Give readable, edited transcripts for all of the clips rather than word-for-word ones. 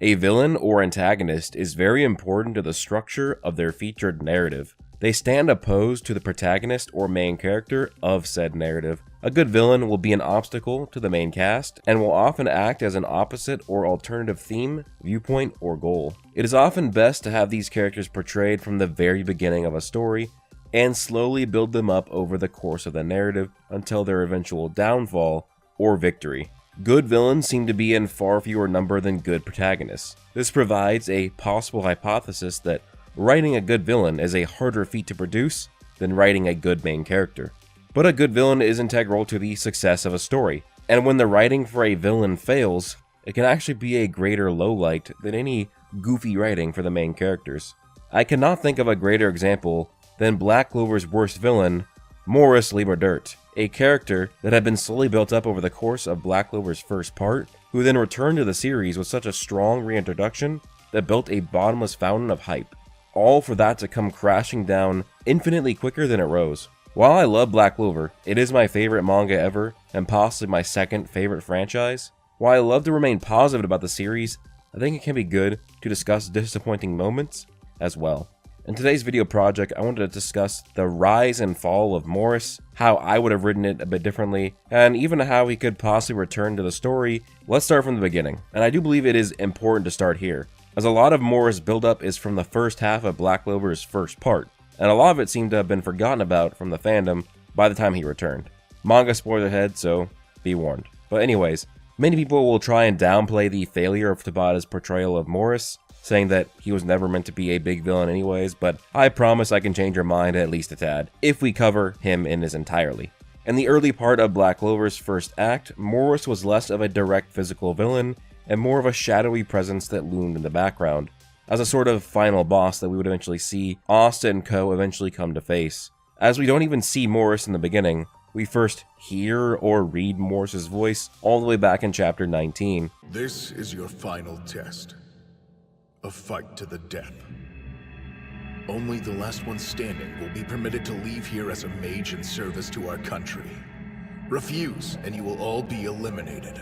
A villain or antagonist is very important to the structure of their featured narrative. They stand opposed to the protagonist or main character of said narrative. A good villain will be an obstacle to the main cast, and will often act as an opposite or alternative theme, viewpoint, or goal. It is often best to have these characters portrayed from the very beginning of a story, and slowly build them up over the course of the narrative until their eventual downfall or victory. Good villains seem to be in far fewer number than good protagonists. This provides a possible hypothesis that writing a good villain is a harder feat to produce than writing a good main character. But a good villain is integral to the success of a story, and when the writing for a villain fails, it can actually be a greater lowlight than any goofy writing for the main characters. I cannot think of a greater example than Black Clover's worst villain, Morris Libardirt, a character that had been slowly built up over the course of Black Clover's first part, who then returned to the series with such a strong reintroduction that built a bottomless fountain of hype, all for that to come crashing down infinitely quicker than it rose. While I love Black Clover, it is my favorite manga ever, and possibly my second favorite franchise. While I love to remain positive about the series, I think it can be good to discuss disappointing moments as well. In today's video project, I wanted to discuss the rise and fall of Morris, how I would have written it a bit differently, and even how he could possibly return to the story. Let's start from the beginning, and I do believe it is important to start here, as a lot of Morris' buildup is from the first half of Black Clover's first part, and a lot of it seemed to have been forgotten about from the fandom by the time he returned. Manga spoiler ahead, so be warned. But anyways, many people will try and downplay the failure of Tabata's portrayal of Morris, saying that he was never meant to be a big villain anyways, but I promise I can change your mind at least a tad, if we cover him in his entirety. In the early part of Black Clover's first act, Morris was less of a direct physical villain, and more of a shadowy presence that loomed in the background, as a sort of final boss that we would eventually see Asta and co. eventually come to face. As we don't even see Morris in the beginning, we first hear or read Morris's voice all the way back in chapter 19. This is your final test. A fight to the death. Only the last one standing will be permitted to leave here as a mage in service to our country. Refuse, and you will all be eliminated.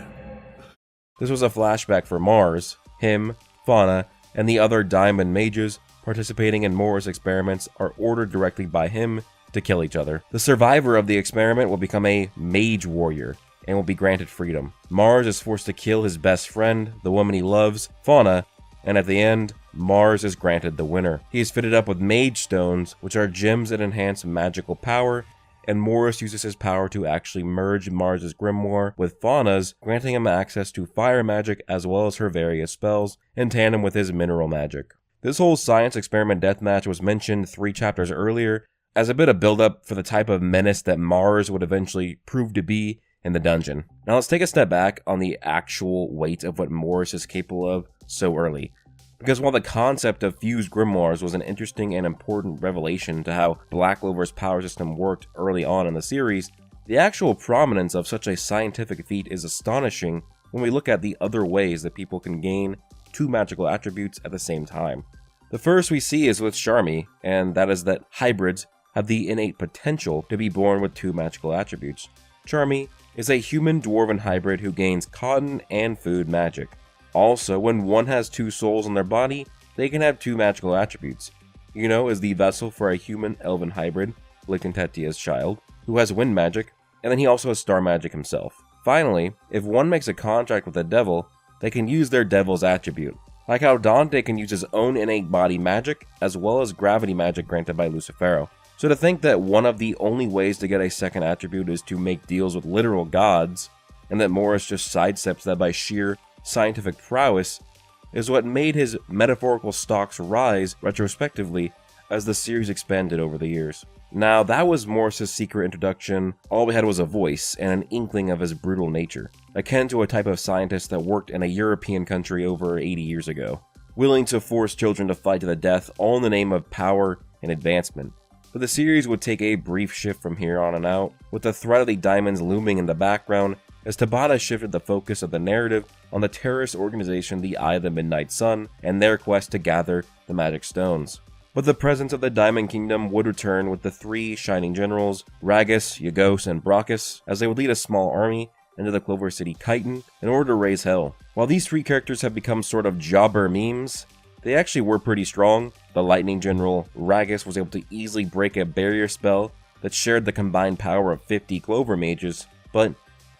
This was a flashback for Mars. Him, Fauna, and the other Diamond mages participating in Morris' experiments are ordered directly by him to kill each other. The survivor of the experiment will become a mage warrior and will be granted freedom. Mars is forced to kill his best friend, the woman he loves, Fauna, and at the end, Mars is granted the winner. He is fitted up with mage stones, which are gems that enhance magical power, and Morris uses his power to actually merge Mars' grimoire with Fauna's, granting him access to fire magic as well as her various spells, in tandem with his mineral magic. This whole science experiment deathmatch was mentioned 3 chapters earlier as a bit of build-up for the type of menace that Mars would eventually prove to be in the dungeon. Now let's take a step back on the actual weight of what Morris is capable of so early. Because while the concept of fused grimoires was an interesting and important revelation to how Black Clover's power system worked early on in the series, the actual prominence of such a scientific feat is astonishing when we look at the other ways that people can gain 2 magical attributes at the same time. The first we see is with Charmy, and that is that hybrids have the innate potential to be born with 2 magical attributes. Charmy is a human-dwarven hybrid who gains cotton and food magic. Also, when one has 2 souls in their body, they can have 2 magical attributes. Yuno is the vessel for a human-elven hybrid, Lictantetia's child, who has wind magic, and then he also has star magic himself. Finally, if one makes a contract with the devil, they can use their devil's attribute, like how Dante can use his own innate body magic, as well as gravity magic granted by Lucifero. So to think that one of the only ways to get a second attribute is to make deals with literal gods, and that Morris just sidesteps that by sheer scientific prowess, is what made his metaphorical stocks rise retrospectively as the series expanded over the years. Now, that was Morris' secret introduction. All we had was a voice and an inkling of his brutal nature, akin to a type of scientist that worked in a European country over 80 years ago, willing to force children to fight to the death, all in the name of power and advancement. But the series would take a brief shift from here on and out, with the threat of the diamonds looming in the background, as Tabata shifted the focus of the narrative on the terrorist organization the Eye of the Midnight Sun and their quest to gather the magic stones. But the presence of the Diamond Kingdom would return with the 3 shining generals, Ragus, Yagos, and Brachus, as they would lead a small army into the Clover City chitin in order to raise hell. While these 3 characters have become sort of jobber memes, they actually were pretty strong. The Lightning General, Ragus, was able to easily break a barrier spell that shared the combined power of 50 Clover mages, but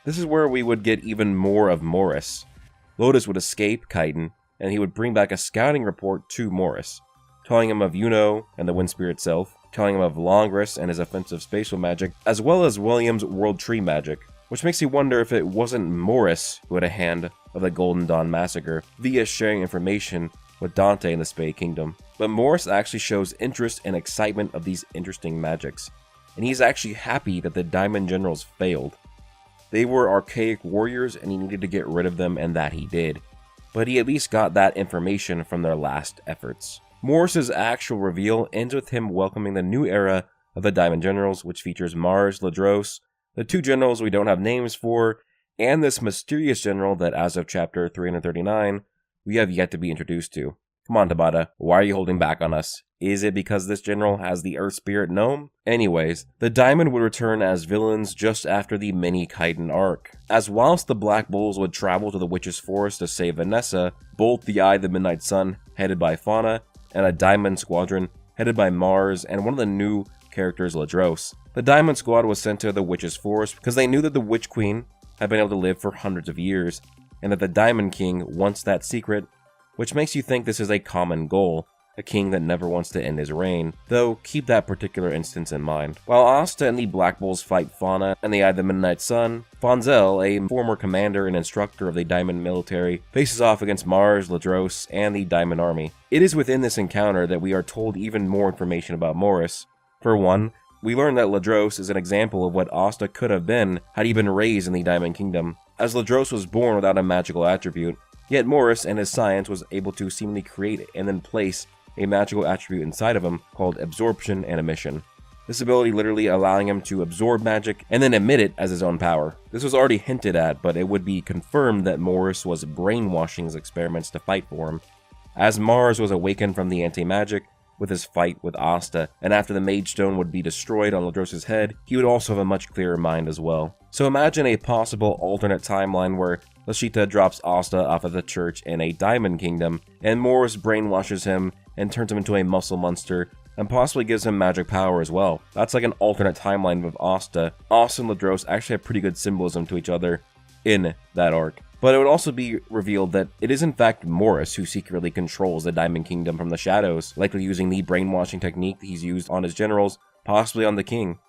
this is where we would get even more of Morris. Lotus would escape chitin, and he would bring back a scouting report to Morris, telling him of Yuno and the Wind Spirit itself, telling him of Longris and his offensive spatial magic, as well as William's World Tree magic, which makes you wonder if it wasn't Morris who had a hand of the Golden Dawn massacre via sharing information with Dante in the Spade Kingdom. But Morris actually shows interest and excitement of these interesting magics, and he's actually happy that the Diamond Generals failed. They were archaic warriors and he needed to get rid of them, and that he did, but he at least got that information from their last efforts. Morris's actual reveal ends with him welcoming the new era of the Diamond Generals, which features Mars, Ladros, the 2 generals we don't have names for, and this mysterious general that as of chapter 339, we have yet to be introduced to. Come on, Tabata, why are you holding back on us? Is it because this general has the Earth Spirit Gnome? Anyways, the Diamond would return as villains just after the mini chitin arc, as whilst the Black Bulls would travel to the Witch's Forest to save Vanessa, both the Eye of the Midnight Sun, headed by Fauna, and a Diamond Squadron, headed by Mars and one of the new characters, Ladros. The Diamond Squad was sent to the Witch's Forest because they knew that the Witch Queen had been able to live for hundreds of years, and that the Diamond King wants that secret, which makes you think this is a common goal, a king that never wants to end his reign, though keep that particular instance in mind. While Asta and the Black Bulls fight Fauna and the Eye of the Midnight Sun, Fonzel, a former commander and instructor of the Diamond military, faces off against Mars, Ladros, and the Diamond Army. It is within this encounter that we are told even more information about Morris. For one, we learn that Ladros is an example of what Asta could have been had he been raised in the Diamond Kingdom, as Ladros was born without a magical attribute, yet Morris and his science was able to seemingly create and then place a magical attribute inside of him called absorption and emission. This ability literally allowing him to absorb magic and then emit it as his own power. This was already hinted at, but it would be confirmed that Morris was brainwashing his experiments to fight for him. As Mars was awakened from the anti-magic with his fight with Asta, and after the Mage Stone would be destroyed on Ladros' head, he would also have a much clearer mind as well. So imagine a possible alternate timeline where Lashita drops Asta off of the church in a Diamond Kingdom, and Morris brainwashes him and turns him into a muscle monster, and possibly gives him magic power as well. That's like an alternate timeline of Asta. Asta and Ladros actually have pretty good symbolism to each other in that arc. But it would also be revealed that it is in fact Morris who secretly controls the Diamond Kingdom from the shadows, likely using the brainwashing technique he's used on his generals, possibly on the king.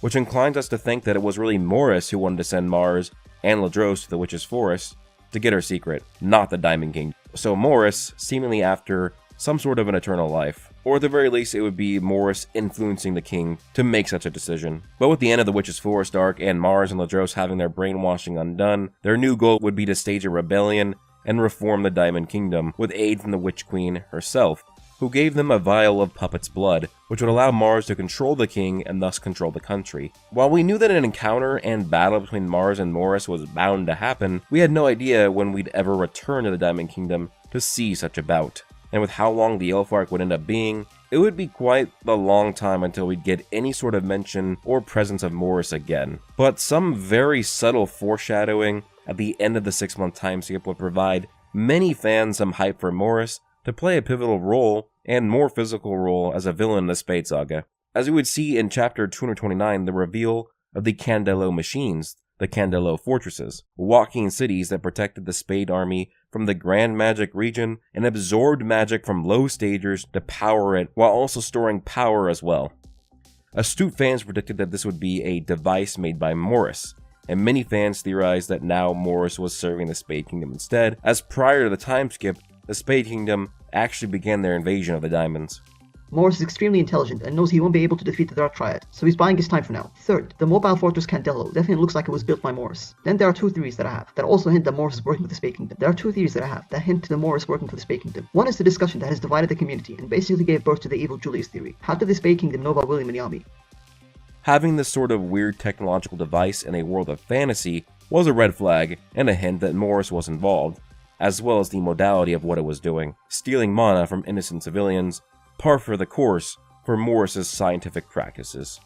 Which inclines us to think that it was really Morris who wanted to send Mars and Ladros to the Witch's Forest to get her secret, not the Diamond King. So Morris, seemingly after some sort of an eternal life. Or at the very least, it would be Morris influencing the king to make such a decision. But with the end of the Witch's Forest arc and Mars and Ladros having their brainwashing undone, their new goal would be to stage a rebellion and reform the Diamond Kingdom, with aid from the Witch Queen herself, who gave them a vial of puppet's blood, which would allow Mars to control the king and thus control the country. While we knew that an encounter and battle between Mars and Morris was bound to happen, we had no idea when we'd ever return to the Diamond Kingdom to see such a bout. And with how long the Elf arc would end up being, it would be quite a long time until we'd get any sort of mention or presence of Morris again. But some very subtle foreshadowing at the end of the 6-month time skip would provide many fans some hype for Morris to play a pivotal role and more physical role as a villain in the Spade Saga. As we would see in chapter 229, the reveal of the Candelo machines, the Candelo fortresses, walking cities that protected the Spade army from the Grand Magic region and absorbed magic from low stagers to power it while also storing power as well. Astute fans predicted that this would be a device made by Morris, and many fans theorized that now Morris was serving the Spade Kingdom instead, as prior to the time skip, the Spade Kingdom actually began their invasion of the Diamonds. Morris is extremely intelligent and knows he won't be able to defeat the Dark Triad, so he's buying his time for now. Third, the mobile fortress Candelo definitely looks like it was built by Morris. Then there are 2 theories that I have that also hint that Morris is working with the Spade Kingdom. There are 2 theories that I have that hint to the Morris working for the Spade Kingdom. One is the discussion that has divided the community and basically gave birth to the evil Julius theory. How did the Spade Kingdom know about William and Yami? Having this sort of weird technological device in a world of fantasy was a red flag and a hint that Morris was involved, as well as the modality of what it was doing, stealing mana from innocent civilians, par for the course for Morris's scientific practices.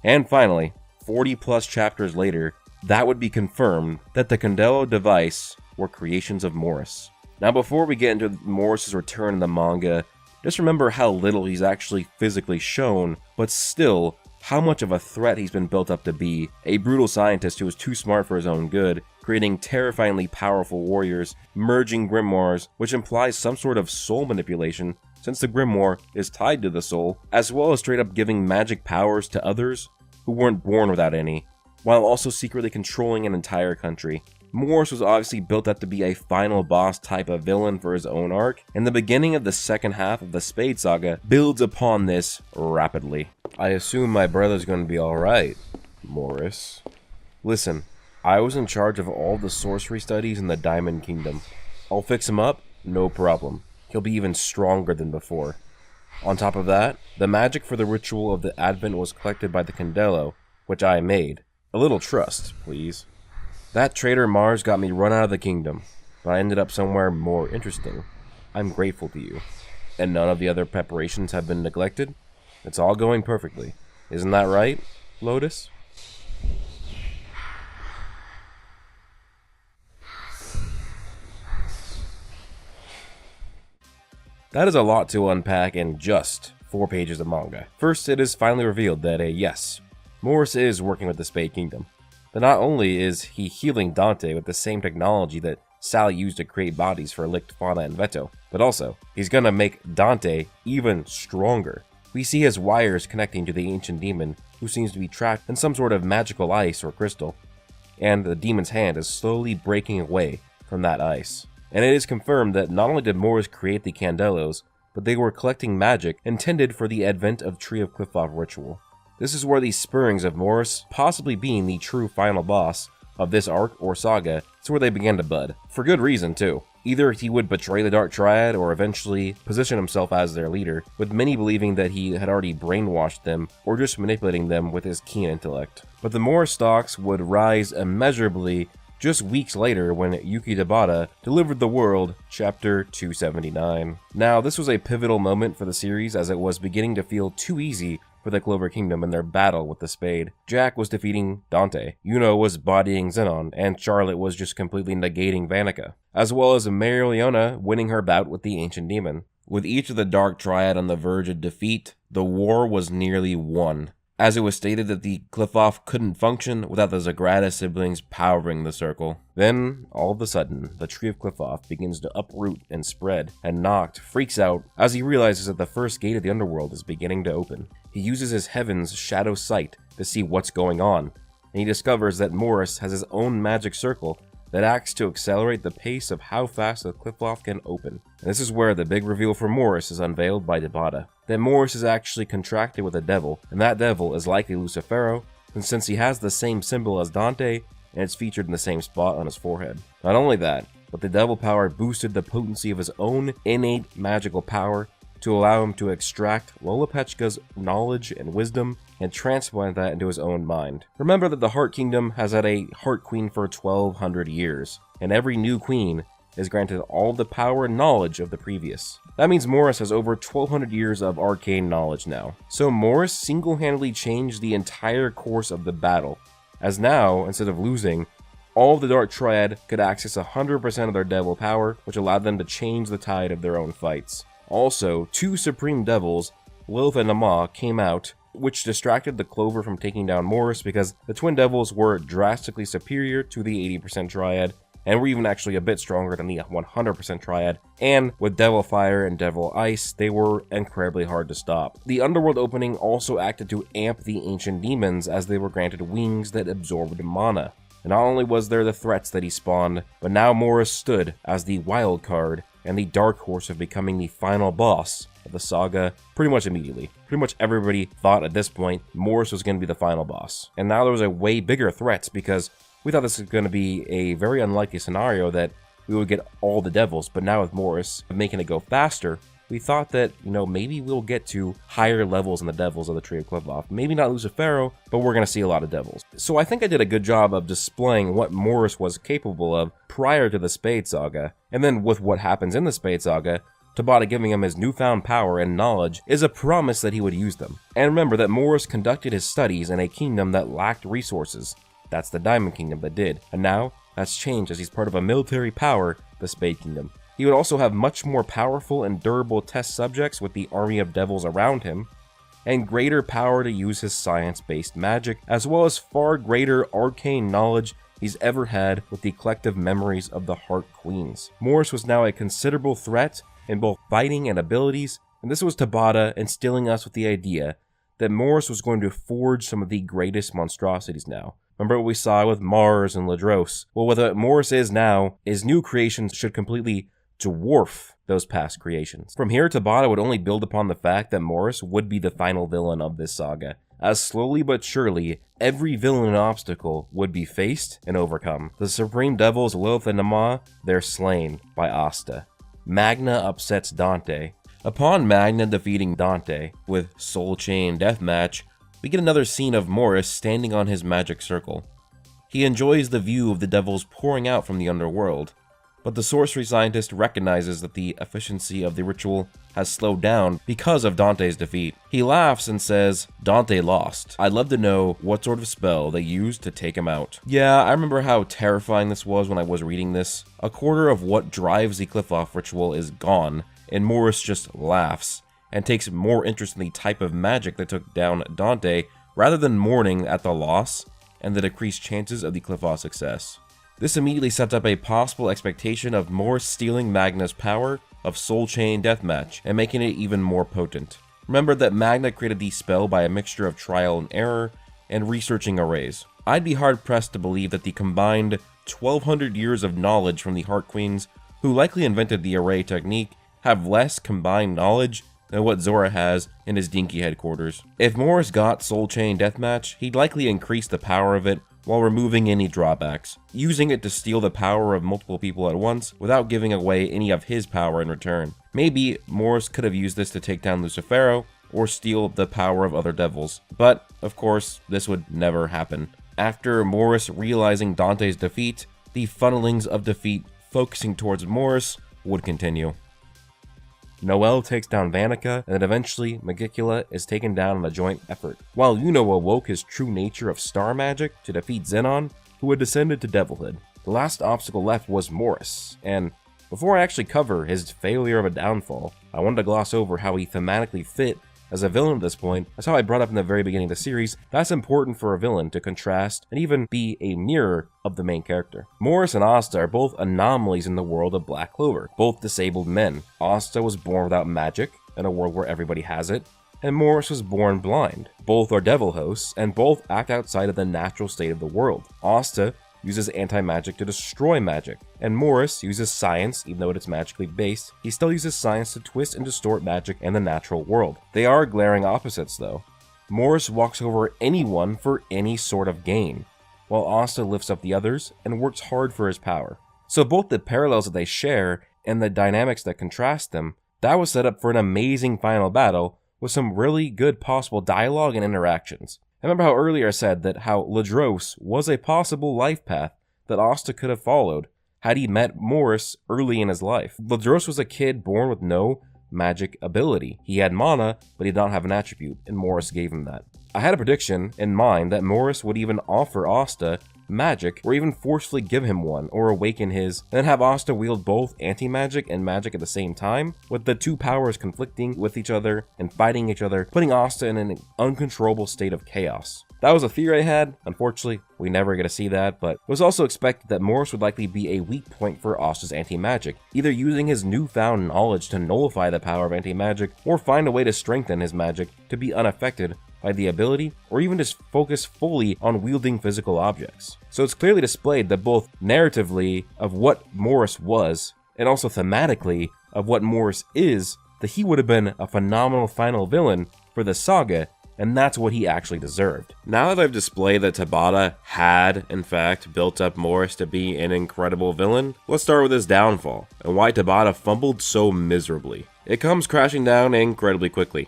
And finally, 40 plus chapters later, that would be confirmed that the Candelo device were creations of Morris. Now before we get into Morris's return in the manga, just remember how little he's actually physically shown, but still, how much of a threat he's been built up to be. A brutal scientist who is too smart for his own good, creating terrifyingly powerful warriors, merging grimoires, which implies some sort of soul manipulation, since the grimoire is tied to the soul, as well as straight up giving magic powers to others who weren't born without any, while also secretly controlling an entire country. Morris was obviously built up to be a final boss type of villain for his own arc, and the beginning of the second half of the Spade Saga builds upon this rapidly. I assume my brother's gonna be alright, Morris. Listen, I was in charge of all the sorcery studies in the Diamond Kingdom. I'll fix him up, no problem. He'll be even stronger than before. On top of that, the magic for the ritual of the Advent was collected by the Candelo, which I made. A little trust, please. That traitor Mars got me run out of the kingdom, but I ended up somewhere more interesting. I'm grateful to you. And none of the other preparations have been neglected? It's all going perfectly. Isn't that right, Lotus? That is a lot to unpack in just 4 pages of manga. First, it is finally revealed that yes, Morris is working with the Spade Kingdom. But not only is he healing Dante with the same technology that Sal used to create bodies for Licht, Fauna, and Veto, but also, he's gonna make Dante even stronger. We see his wires connecting to the ancient demon, who seems to be trapped in some sort of magical ice or crystal, and the demon's hand is slowly breaking away from that ice. And it is confirmed that not only did Morris create the Candelos, but they were collecting magic intended for the advent of Tree of Qliphoth ritual. This is where the spurrings of Morris, possibly being the true final boss of this arc or saga, is where they began to bud. For good reason, too. Either he would betray the Dark Triad or eventually position himself as their leader, with many believing that he had already brainwashed them or just manipulating them with his keen intellect. But the Morris stocks would rise immeasurably just weeks later when Yuki Tabata delivered the world Chapter 279. Now, this was a pivotal moment for the series as it was beginning to feel too easy for the Clover Kingdom in their battle with the Spade. Jack was defeating Dante, Yuno was bodying Xenon, and Charlotte was just completely negating Vanica, as well as Marileona winning her bout with the Ancient Demon. With each of the Dark Triad on the verge of defeat, the war was nearly won, as it was stated that the Qliphoth couldn't function without the Zagrata siblings powering the circle. Then, all of a sudden, the Tree of Qliphoth begins to uproot and spread, and Noct freaks out as he realizes that the first gate of the underworld is beginning to open. He uses his Heaven's Shadow Sight to see what's going on, and he discovers that Morris has his own magic circle that acts to accelerate the pace of how fast the Qliphoth can open. And this is where the big reveal for Morris is unveiled by Tabata. That Morris is actually contracted with a devil, and that devil is likely Lucifero, and since he has the same symbol as Dante, and it's featured in the same spot on his forehead. Not only that, but the devil power boosted the potency of his own innate magical power to allow him to extract Lolopechka's knowledge and wisdom and transplant that into his own mind. Remember that the Heart Kingdom has had a Heart Queen for 1200 years, and every new queen is granted all the power and knowledge of the previous. That means Morris has over 1200 years of arcane knowledge now. So Morris single-handedly changed the entire course of the battle, as now, instead of losing, all of the Dark Triad could access 100% of their devil power, which allowed them to change the tide of their own fights. Also, 2 Supreme Devils, Lilith and Nama, came out, which distracted the Clover from taking down Morris because the Twin Devils were drastically superior to the 80% Triad, and were even actually a bit stronger than the 100% Triad, and with Devil Fire and Devil Ice, they were incredibly hard to stop. The Underworld opening also acted to amp the Ancient Demons as they were granted wings that absorbed mana. And not only was there the threats that he spawned, but now Morris stood as the wild card and the dark horse of becoming the final boss of the saga pretty much immediately. Pretty much everybody thought at this point Morris was going to be the final boss. And now there was a way bigger threat because we thought this was going to be a very unlikely scenario that we would get all the devils, but now with Morris making it go faster, we thought that, maybe we'll get to higher levels in the devils of the Tree of Qliphoth. Maybe not Lucifero, but we're going to see a lot of devils. So I think I did a good job of displaying what Morris was capable of prior to the Spade Saga, and then with what happens in the Spade Saga, Tabata giving him his newfound power and knowledge is a promise that he would use them. And remember that Morris conducted his studies in a kingdom that lacked resources, That's the Diamond Kingdom that did, and now that's changed as he's part of a military power, the Spade Kingdom. He would also have much more powerful and durable test subjects with the army of devils around him, and greater power to use his science-based magic, as well as far greater arcane knowledge he's ever had with the collective memories of the Heart Queens. Morris was now a considerable threat in both fighting and abilities, and this was Tabata instilling us with the idea that Morris was going to forge some of the greatest monstrosities now. Remember what we saw with Mars and Ladros? Well, what Morris is now, his new creations should completely dwarf those past creations. From here, Tabata would only build upon the fact that Morris would be the final villain of this saga, as slowly but surely, every villain and obstacle would be faced and overcome. The Supreme Devils Lilith and Nama, they're slain by Asta. Magna upsets Dante. Upon Magna defeating Dante with Soul Chain Deathmatch, we get another scene of Morris standing on his magic circle. He enjoys the view of the devils pouring out from the underworld, but the sorcery scientist recognizes that the efficiency of the ritual has slowed down because of Dante's defeat. He laughs and says, "Dante lost. I'd love to know what sort of spell they used to take him out." Yeah, I remember how terrifying this was when I was reading this. A quarter of what drives the Cliff-Off ritual is gone, and Morris just laughs and takes more interest in the type of magic that took down Dante rather than mourning at the loss and the decreased chances of the Cliff-Off success. This immediately sets up a possible expectation of Morris stealing Magna's power of Soul Chain Deathmatch and making it even more potent. Remember that Magna created the spell by a mixture of trial and error and researching arrays. I'd be hard pressed to believe that the combined 1200 years of knowledge from the Heart Queens, who likely invented the array technique, have less combined knowledge than what Zora has in his dinky headquarters. If Morris got Soul Chain Deathmatch, he'd likely increase the power of it while removing any drawbacks, using it to steal the power of multiple people at once without giving away any of his power in return. Maybe Morris could have used this to take down Lucifero or steal the power of other devils, but of course this would never happen. After Morris realizing Dante's defeat, the funnelings of defeat focusing towards Morris would continue. Noel takes down Vanica, and then eventually Magicula is taken down in a joint effort, while Yuno awoke his true nature of star magic to defeat Xenon, who had descended to devilhood. The last obstacle left was Morris, and before I actually cover his failure of a downfall, I wanted to gloss over how he thematically fit as a villain at this point. That's how I brought up in the very beginning of the series. That's important for a villain to contrast and even be a mirror of the main character. Morris and Asta are both anomalies in the world of Black Clover, both disabled men. Asta was born without magic, in a world where everybody has it, and Morris was born blind. Both are devil hosts, and both act outside of the natural state of the world. Asta uses anti-magic to destroy magic, and Morris uses science. Even though it's magically based, he still uses science to twist and distort magic and the natural world. They are glaring opposites though. Morris walks over anyone for any sort of gain, while Asta lifts up the others and works hard for his power. So both the parallels that they share and the dynamics that contrast them, that was set up for an amazing final battle with some really good possible dialogue and interactions. I remember how earlier I said that how Ladros was a possible life path that Asta could have followed had he met Morris early in his life. Ladros was a kid born with no magic ability. He had mana, but he did not have an attribute, and Morris gave him that. I had a prediction in mind that Morris would even offer Asta magic, or even forcefully give him one, or awaken his, and then have Asta wield both anti-magic and magic at the same time, with the two powers conflicting with each other and fighting each other, putting Asta in an uncontrollable state of chaos. That was a theory I had. Unfortunately, we never get to see that, but it was also expected that Morris would likely be a weak point for Asta's anti-magic, either using his newfound knowledge to nullify the power of anti-magic, or find a way to strengthen his magic to be unaffected by the ability, or even just focus fully on wielding physical objects. So it's clearly displayed that both narratively of what Morris was, and also thematically of what Morris is, that he would have been a phenomenal final villain for the saga, and that's what he actually deserved. Now that I've displayed that Tabata had, in fact, built up Morris to be an incredible villain, let's start with his downfall, and why Tabata fumbled so miserably. It comes crashing down incredibly quickly.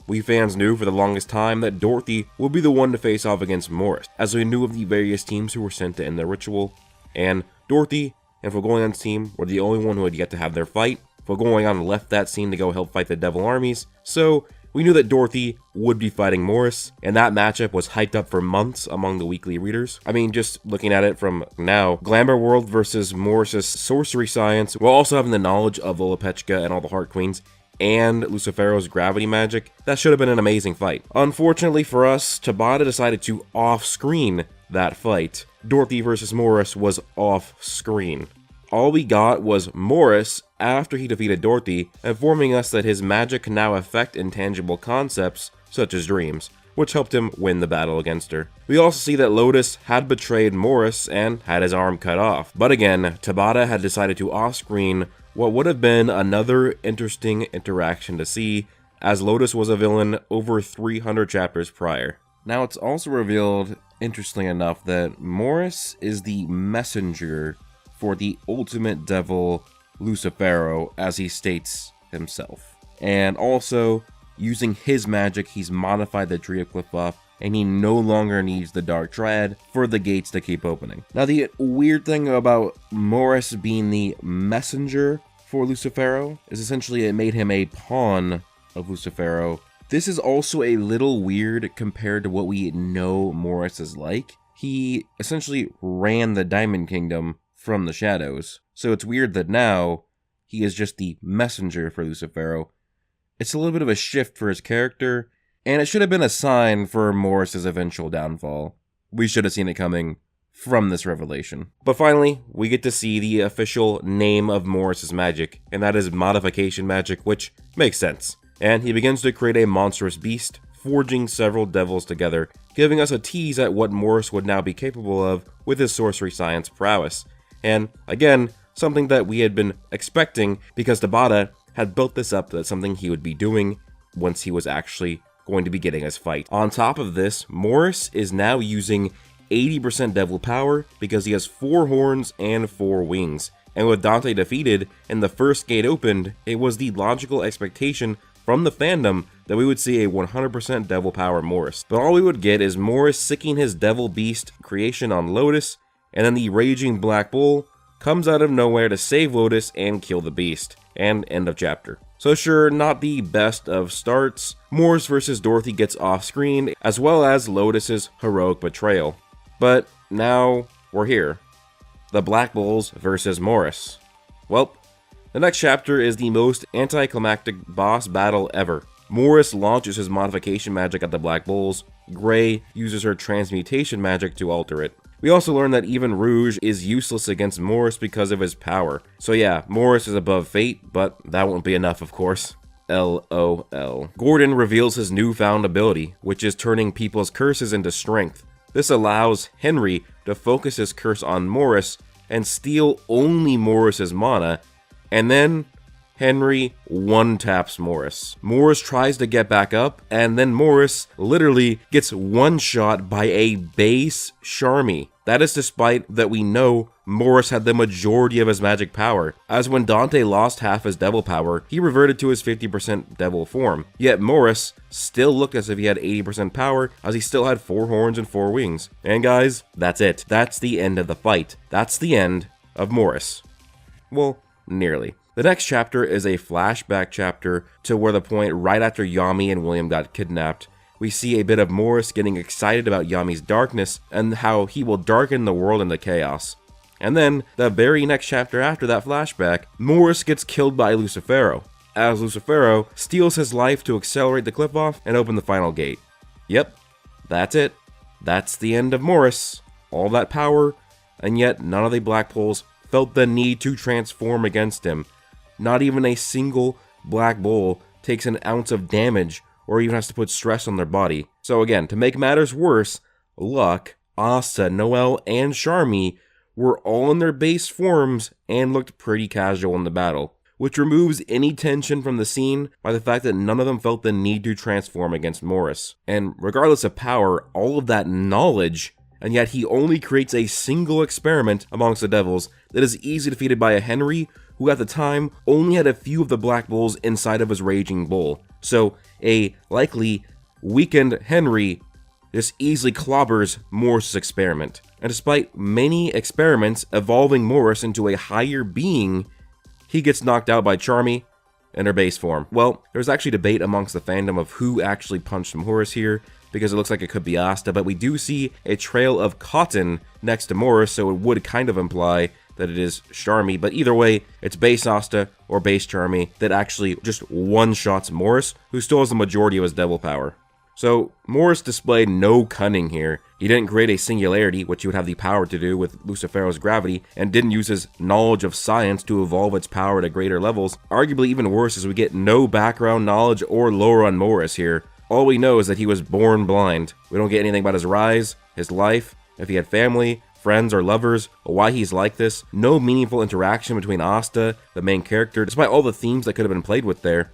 We fans knew for the longest time that Dorothy would be the one to face off against Morris, as we knew of the various teams who were sent to end the ritual, and Dorothy and Fulgoyan's team were the only one who had yet to have their fight. Fulgoyan left that scene to go help fight the devil armies, so We knew that Dorothy would be fighting Morris, and that matchup was hyped up for months among the weekly readers. I mean, just looking at it from now, Glamour World versus Morris's sorcery science, while also having the knowledge of Lolopechka and all the Heart Queens, and Lucifero's gravity magic, that should have been an amazing fight. Unfortunately for us, Tabata decided to off-screen that fight. Dorothy versus Morris was off-screen. All we got was Morris, after he defeated Dorothy, informing us that his magic can now affect intangible concepts, such as dreams, which helped him win the battle against her. We also see that Lotus had betrayed Morris and had his arm cut off. But again, Tabata had decided to off-screen what would have been another interesting interaction to see, as Lotus was a villain over 300 chapters prior. Now, it's also revealed, interestingly enough, that Morris is the messenger for the ultimate devil, Lucifero, as he states himself. And also, using his magic, he's modified the tree of Cliff-Off, and he no longer needs the Dark Triad for the gates to keep opening. Now, the weird thing about Morris being the messenger for Lucifero is essentially it made him a pawn of Lucifero. This is also a little weird compared to what we know Morris is like. He essentially ran the Diamond Kingdom from the shadows, so it's weird that now he is just the messenger for Lucifero. It's a little bit of a shift for his character, and it should have been a sign for Morris's eventual downfall. We should have seen it coming from this revelation. But finally, we get to see the official name of Morris's magic, and that is modification magic, which makes sense. And he begins to create a monstrous beast, forging several devils together, giving us a tease at what Morris would now be capable of with his sorcery science prowess. And again, something that we had been expecting because Tabata had built this up as something he would be doing once he was actually going to be getting his fight. On top of this, Morris is now using 80% devil power because he has 4 horns and 4 wings. And with Dante defeated and the first gate opened, it was the logical expectation from the fandom that we would see a 100% devil power Morris. But all we would get is Morris sicking his devil beast creation on Lotus, and then the raging Black Bull comes out of nowhere to save Lotus and kill the beast. And end of chapter. So sure, not the best of starts. Morris versus Dorothy gets off screen, as well as Lotus's heroic betrayal. But now we're here. The Black Bulls versus Morris. Well, the next chapter is the most anticlimactic boss battle ever. Morris launches his modification magic at the Black Bulls. Gray uses her transmutation magic to alter it. We also learn that even Rouge is useless against Morris because of his power. So yeah, Morris is above fate, but that won't be enough, of course. LOL. Gordon reveals his newfound ability, which is turning people's curses into strength. This allows Henry to focus his curse on Morris and steal only Morris's mana, and then Henry one-taps Morris. Morris tries to get back up, and then Morris literally gets one-shot by a base Charmy. That is despite that we know Morris had the majority of his magic power, as when Dante lost half his devil power, he reverted to his 50% devil form. Yet Morris still looked as if he had 80% power, as he still had 4 horns and 4 wings. And guys, that's it. That's the end of the fight. That's the end of Morris. Well, nearly. The next chapter is a flashback chapter to where the point right after Yami and William got kidnapped. We see a bit of Morris getting excited about Yami's darkness and how he will darken the world into chaos. And then, the very next chapter after that flashback, Morris gets killed by Lucifero, as Lucifero steals his life to accelerate the cliff-off and open the final gate. Yep, that's it. That's the end of Morris. All that power, and yet none of the Black Bulls felt the need to transform against him. Not even a single Black Bull takes an ounce of damage or even has to put stress on their body. So again, to make matters worse, Luck, Asta, Noelle, and Charmy were all in their base forms and looked pretty casual in the battle, which removes any tension from the scene by the fact that none of them felt the need to transform against Morris. And regardless of power, all of that knowledge, and yet he only creates a single experiment amongst the devils that is easily defeated by a Henry who at the time only had a few of the Black Bulls inside of his Raging Bull. So a likely weakened Henry just easily clobbers Morris's experiment. And despite many experiments evolving Morris into a higher being, he gets knocked out by Charmy in her base form. Well, there's actually debate amongst the fandom of who actually punched Morris here, because it looks like it could be Asta, but we do see a trail of cotton next to Morris, so it would kind of imply that it is Charmy, but either way, it's base Asta or base Charmy that actually just one-shots Morris, who still has the majority of his devil power. So, Morris displayed no cunning here. He didn't create a singularity, which he would have the power to do with Lucifero's gravity, and didn't use his knowledge of science to evolve its power to greater levels. Arguably even worse is we get no background knowledge or lore on Morris here. All we know is that he was born blind. We don't get anything about his rise, his life, if he had family, friends, or lovers, or why he's like this. No meaningful interaction between Asta, the main character, despite all the themes that could have been played with there.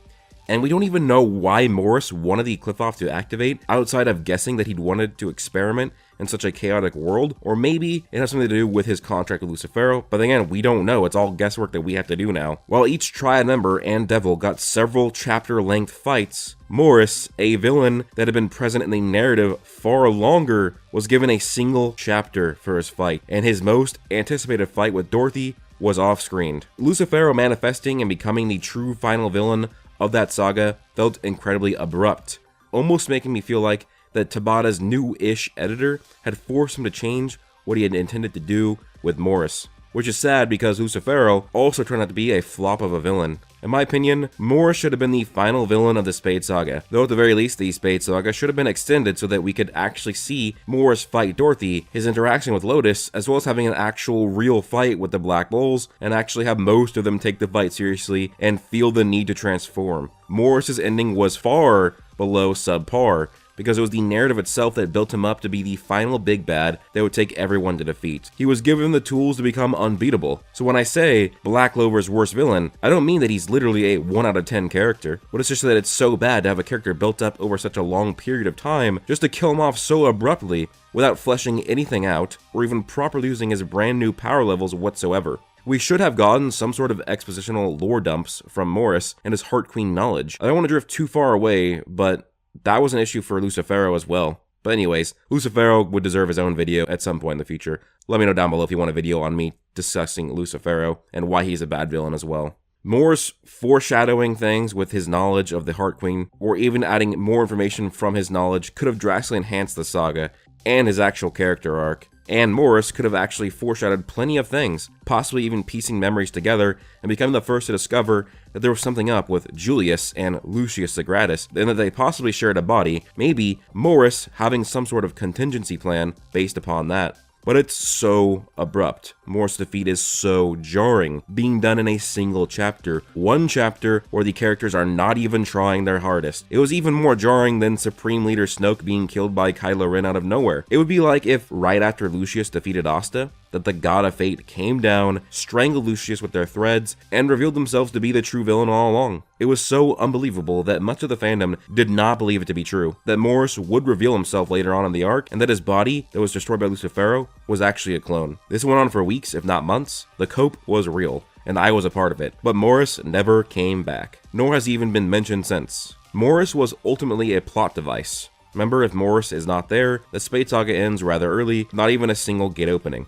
And we don't even know why Morris wanted the Cliff-Off to activate, outside of guessing that he'd wanted to experiment in such a chaotic world, or maybe it has something to do with his contract with Lucifero, but again, we don't know. It's all guesswork that we have to do now. While each Triad member and Devil got several chapter-length fights, Morris, a villain that had been present in the narrative far longer, was given a single chapter for his fight, and his most anticipated fight with Dorothy was off-screened. Lucifero manifesting and becoming the true final villain of that saga felt incredibly abrupt, almost making me feel like that Tabata's new-ish editor had forced him to change what he had intended to do with Morris. Which is sad because Lucifero also turned out to be a flop of a villain. In my opinion, Morris should have been the final villain of the Spade Saga, though at the very least the Spade Saga should have been extended so that we could actually see Morris fight Dorothy, his interaction with Lotus, as well as having an actual real fight with the Black Bulls, and actually have most of them take the fight seriously and feel the need to transform. Morris's ending was far below subpar, because it was the narrative itself that built him up to be the final big bad that would take everyone to defeat. He was given the tools to become unbeatable. So when I say Black Clover's worst villain, I don't mean that he's literally a 1 out of 10 character, but it's just that it's so bad to have a character built up over such a long period of time just to kill him off so abruptly without fleshing anything out or even properly using his brand new power levels whatsoever. We should have gotten some sort of expositional lore dumps from Morris and his Heart Queen knowledge. I don't want to drift too far away, but that was an issue for Lucifero as well. But anyways, Lucifero would deserve his own video at some point in the future. Let me know down below if you want a video on me discussing Lucifero and why he's a bad villain as well. Morris foreshadowing things with his knowledge of the Heart Queen, or even adding more information from his knowledge, could have drastically enhanced the saga and his actual character arc. And Morris could have actually foreshadowed plenty of things, possibly even piecing memories together and becoming the first to discover that there was something up with Julius and Lucius Sagratis, and that they possibly shared a body, maybe Morris having some sort of contingency plan based upon that. But it's so abrupt. Morris' defeat is so jarring, being done in a single chapter. One chapter where the characters are not even trying their hardest. It was even more jarring than Supreme Leader Snoke being killed by Kylo Ren out of nowhere. It would be like if, right after Lucius defeated Asta, that the God of Fate came down, strangled Lucius with their threads, and revealed themselves to be the true villain all along. It was so unbelievable that much of the fandom did not believe it to be true, that Morris would reveal himself later on in the arc, and that his body that was destroyed by Lucifero was actually a clone. This went on for weeks, if not months. The cope was real, and I was a part of it, but Morris never came back, nor has he even been mentioned since. Morris was ultimately a plot device. Remember, if Morris is not there, the Spade Saga ends rather early, not even a single gate opening.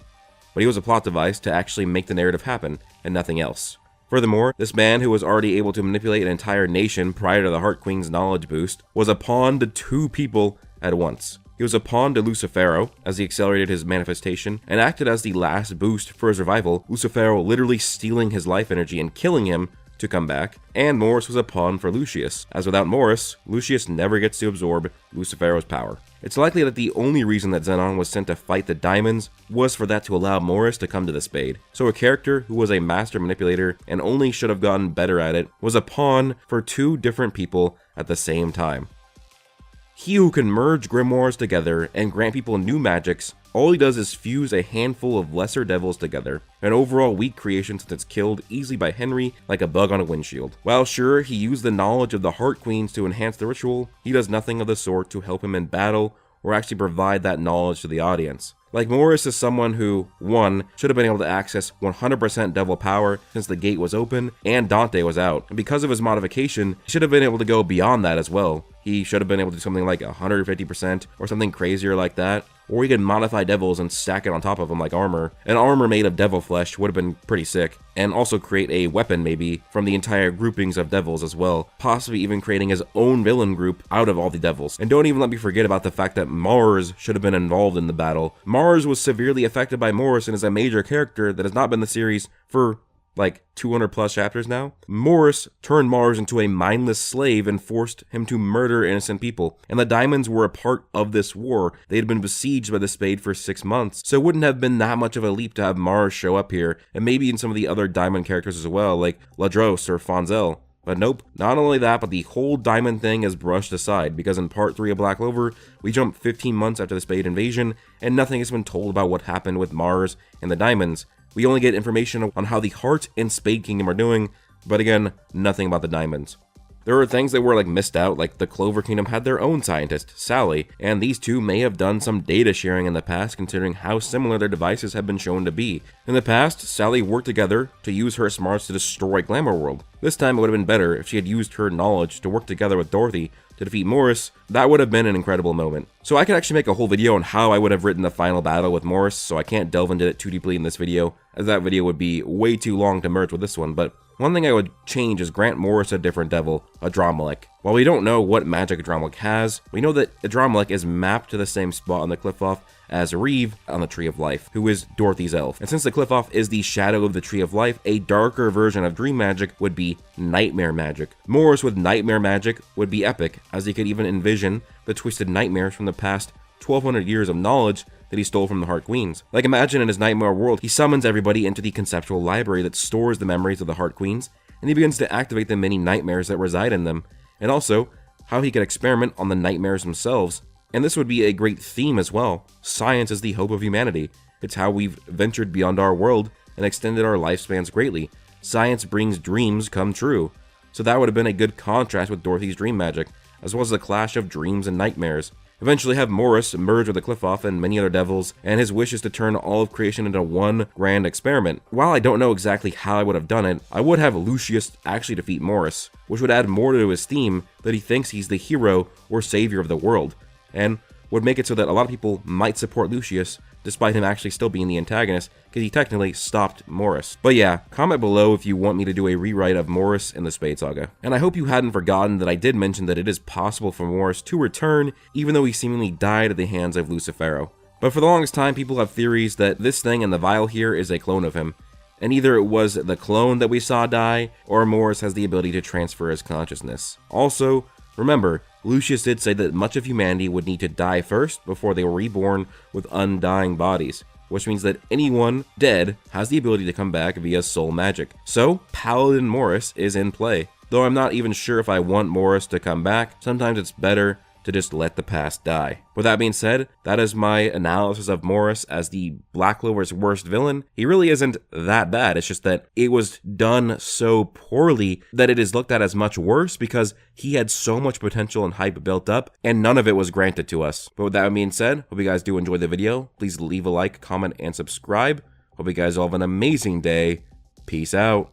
But he was a plot device to actually make the narrative happen, and nothing else. Furthermore, this man who was already able to manipulate an entire nation prior to the Heart Queen's knowledge boost was a pawn to two people at once. He was a pawn to Lucifero, as he accelerated his manifestation, and acted as the last boost for his revival, Lucifero literally stealing his life energy and killing him to come back, and Morris was a pawn for Lucius, as without Morris, Lucius never gets to absorb Lucifero's power. It's likely that the only reason that Zenon was sent to fight the Diamonds was for that to allow Morris to come to the Spade. So a character who was a master manipulator and only should have gotten better at it was a pawn for two different people at the same time. He who can merge grimoires together and grant people new magics, all he does is fuse a handful of lesser devils together, an overall weak creation since it's killed easily by Henry like a bug on a windshield. While sure, he used the knowledge of the Heart Queens to enhance the ritual, he does nothing of the sort to help him in battle or actually provide that knowledge to the audience. Like, Morris is someone who, 1, should have been able to access 100% devil power since the gate was open and Dante was out, and because of his modification, he should have been able to go beyond that as well. He he should have been able to do something like 150% or something crazier like that. Or he could modify devils and stack it on top of them like armor. An armor made of devil flesh would have been pretty sick. And also create a weapon maybe from the entire groupings of devils as well. Possibly even creating his own villain group out of all the devils. And don't even let me forget about the fact that Mars should have been involved in the battle. Mars was severely affected by Morris and is a major character that has not been in the series for like 200 plus chapters now. Morris turned Mars into a mindless slave and forced him to murder innocent people. And the diamonds were a part of this war. They had been besieged by the Spade for 6 months. So it wouldn't have been that much of a leap to have Mars show up here. And maybe in some of the other diamond characters as well, like Ladros or Fonzel. But nope, not only that, but the whole diamond thing is brushed aside, because in part 3 of Black Clover, we jump 15 months after the Spade invasion, and nothing has been told about what happened with Mars and the diamonds. We only get information on how the Heart and Spade Kingdom are doing, but again, nothing about the diamonds. There are things that were like missed out, like the Clover Kingdom had their own scientist, Sally, and these two may have done some data sharing in the past considering how similar their devices have been shown to be. In the past, Sally worked together to use her smarts to destroy Glamour World. This time it would have been better if she had used her knowledge to work together with Dorothy to defeat Morris. That would have been an incredible moment. So I could actually make a whole video on how I would have written the final battle with Morris, so I can't delve into it too deeply in this video, as that video would be way too long to merge with this one, but one thing I would change is grant Morris a different devil, Adramelech. While we don't know what magic Adramelech has, we know that Adramelech is mapped to the same spot on the Cliff-Off as Reeve on the Tree of Life, who is Dorothy's elf. And since the Cliff-Off is the shadow of the Tree of Life, a darker version of dream magic would be nightmare magic. Morris with nightmare magic would be epic, as he could even envision the twisted nightmares from the past 1200 years of knowledge that he stole from the Heart Queens. Like, imagine in his nightmare world, he summons everybody into the conceptual library that stores the memories of the Heart Queens, and he begins to activate the many nightmares that reside in them, and also how he could experiment on the nightmares themselves. And this would be a great theme as well. Science is the hope of humanity. It's how we've ventured beyond our world and extended our lifespans greatly. Science brings dreams come true. So that would have been a good contrast with Dorothy's dream magic, as well as the clash of dreams and nightmares. Eventually have Morris merge with the Cliff-Off and many other devils, and his wish is to turn all of creation into one grand experiment. While I don't know exactly how I would have done it, I would have Lucius actually defeat Morris, which would add more to his theme that he thinks he's the hero or savior of the world, and would make it so that a lot of people might support Lucius, despite him actually still being the antagonist, because he technically stopped Morris. But yeah, comment below if you want me to do a rewrite of Morris in the Spade Saga. And I hope you hadn't forgotten that I did mention that it is possible for Morris to return, even though he seemingly died at the hands of Lucifero. But for the longest time, people have theories that this thing in the vial here is a clone of him. And either it was the clone that we saw die, or Morris has the ability to transfer his consciousness. Also, remember, Lucius did say that much of humanity would need to die first before they were reborn with undying bodies, which means that anyone dead has the ability to come back via soul magic. So, Paladin Morris is in play. Though I'm not even sure if I want Morris to come back, sometimes it's better to just let the past die. With that being said, that is my analysis of Morris as the Black Clover's worst villain. He really isn't that bad, it's just that it was done so poorly that it is looked at as much worse because he had so much potential and hype built up, and none of it was granted to us. But with that being said, hope you guys do enjoy the video. Please leave a like, comment, and subscribe. Hope you guys all have an amazing day. Peace out.